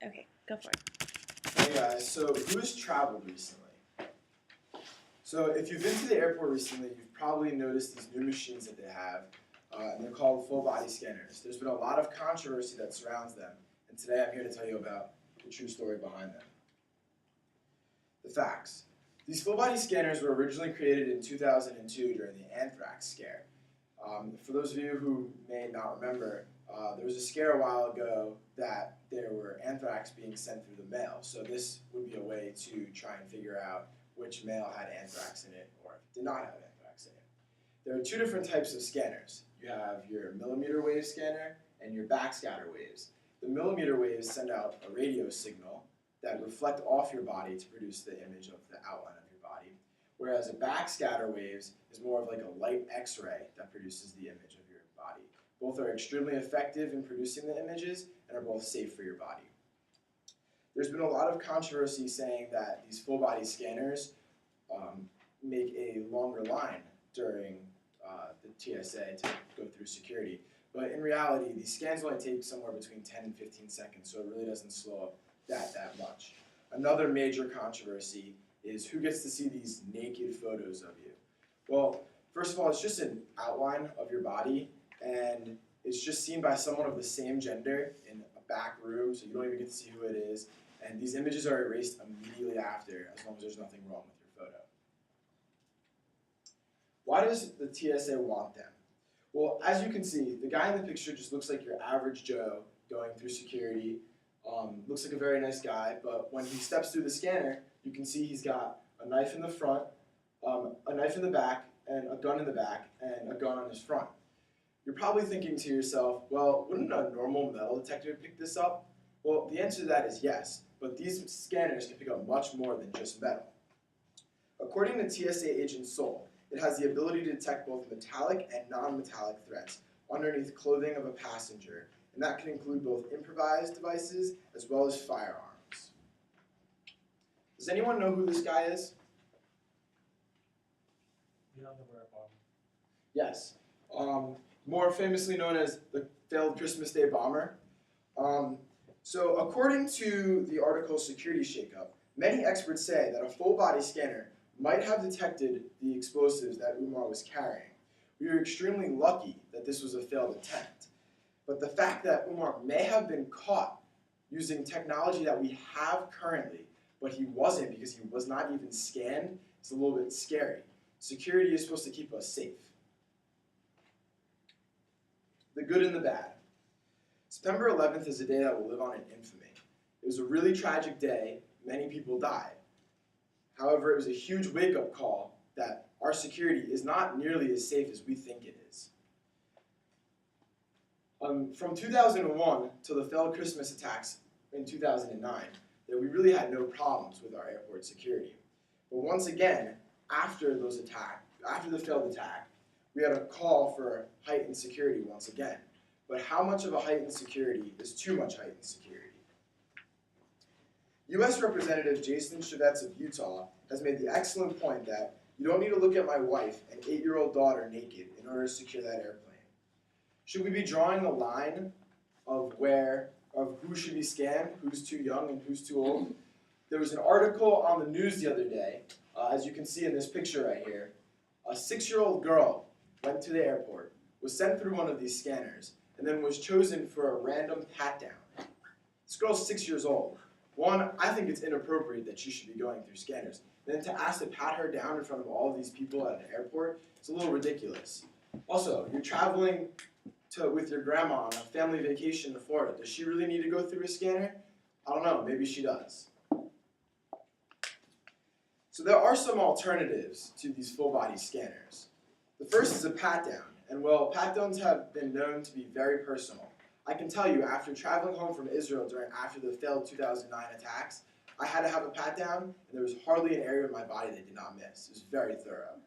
Okay, go for it. Hey guys, so who has traveled recently? So if you've been to the airport recently, you've probably noticed these new machines that they have, and they're called full body scanners. There's been a lot of controversy that surrounds them, and today I'm here to tell you about the true story behind them. The facts. These full body scanners were originally created in 2002 during the anthrax scare. For those of you who may not remember, there was a scare a while ago that there were anthrax being sent through the mail. So this would be a way to try and figure out which mail had anthrax in it or did not have anthrax in it. There are two different types of scanners. You have your millimeter wave scanner and your backscatter waves. The millimeter waves send out a radio signal that reflect off your body to produce the image of the outline of your body, whereas a backscatter waves is more of like a light X-ray that produces the image of your body. Both are extremely effective in producing the images and are both safe for your body. There's been a lot of controversy saying that these full body scanners make a longer line during the TSA to go through security. But in reality, these scans only take somewhere between 10 and 15 seconds, so it really doesn't slow up that much. Another major controversy is who gets to see these naked photos of you. Well, first of all, it's just an outline of your body, and it's just seen by someone of the same gender in a back room, so you don't even get to see who it is. And these images are erased immediately after, as long as there's nothing wrong with your photo. Why does the TSA want them? Well, as you can see, the guy in the picture just looks like your average Joe going through security. Looks like a very nice guy, but when he steps through the scanner, you can see he's got a knife in the front, a knife in the back, and a gun in the back, and a gun on his front. You're probably thinking to yourself, well, wouldn't a normal metal detector pick this up? Well, the answer to that is yes, but these scanners can pick up much more than just metal. According to TSA Agent Sol, it has the ability to detect both metallic and non-metallic threats underneath clothing of a passenger, and that can include both improvised devices as well as firearms. Does anyone know who this guy is? Yes. More famously known as the failed Christmas Day bomber. So according to the article Security Shakeup, many experts say that a full-body scanner might have detected the explosives that Umar was carrying. We were extremely lucky that this was a failed attempt. But the fact that Umar may have been caught using technology that we have currently, but he wasn't because he was not even scanned, is a little bit scary. Security is supposed to keep us safe. The good and the bad. September 11th is a day that will live on in infamy. It was a really tragic day. Many people died. However, it was a huge wake-up call that our security is not nearly as safe as we think it is. From 2001 to the failed Christmas attacks in 2009, that we really had no problems with our airport security. But once again, after the failed attack, we had a call for heightened security once again. But how much of a heightened security is too much heightened security? U.S. Representative Jason Chaffetz of Utah has made the excellent point that you don't need to look at my wife and 8-year-old daughter naked in order to secure that airplane. Should we be drawing a line of who should be scanned, who's too young and who's too old? There was an article on the news the other day, as you can see in this picture right here. A 6-year-old girl went to the airport, was sent through one of these scanners, and then was chosen for a random pat-down. This girl's 6 years old. One, I think it's inappropriate that she should be going through scanners. Then to ask to pat her down in front of all of these people at an airport, it's a little ridiculous. Also, you're traveling with your grandma on a family vacation to Florida. Does she really need to go through a scanner? I don't know, maybe she does. So there are some alternatives to these full-body scanners. The first is a pat-down, and well, pat-downs have been known to be very personal. I can tell you, after traveling home from Israel after the failed 2009 attacks, I had to have a pat-down, and there was hardly an area of my body that did not miss. It was very thorough.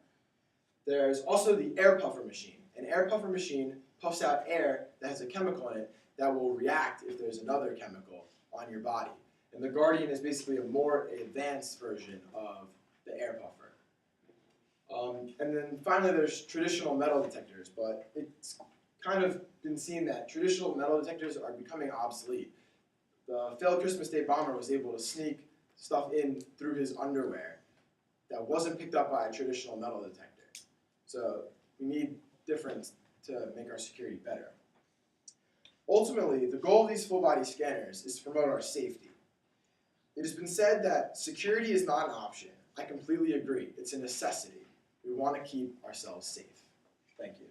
There's also the air puffer machine. An air puffer machine puffs out air that has a chemical in it that will react if there's another chemical on your body. And the Guardian is basically a more advanced version of the air puffer. And then finally there's traditional metal detectors, but it's kind of been seen that traditional metal detectors are becoming obsolete. the failed Christmas Day bomber was able to sneak stuff in through his underwear that wasn't picked up by a traditional metal detector. So we need difference to make our security better. Ultimately, the goal of these full-body scanners is to promote our safety. It has been said that security is not an option. I completely agree. It's a necessity. We want to keep ourselves safe. Thank you.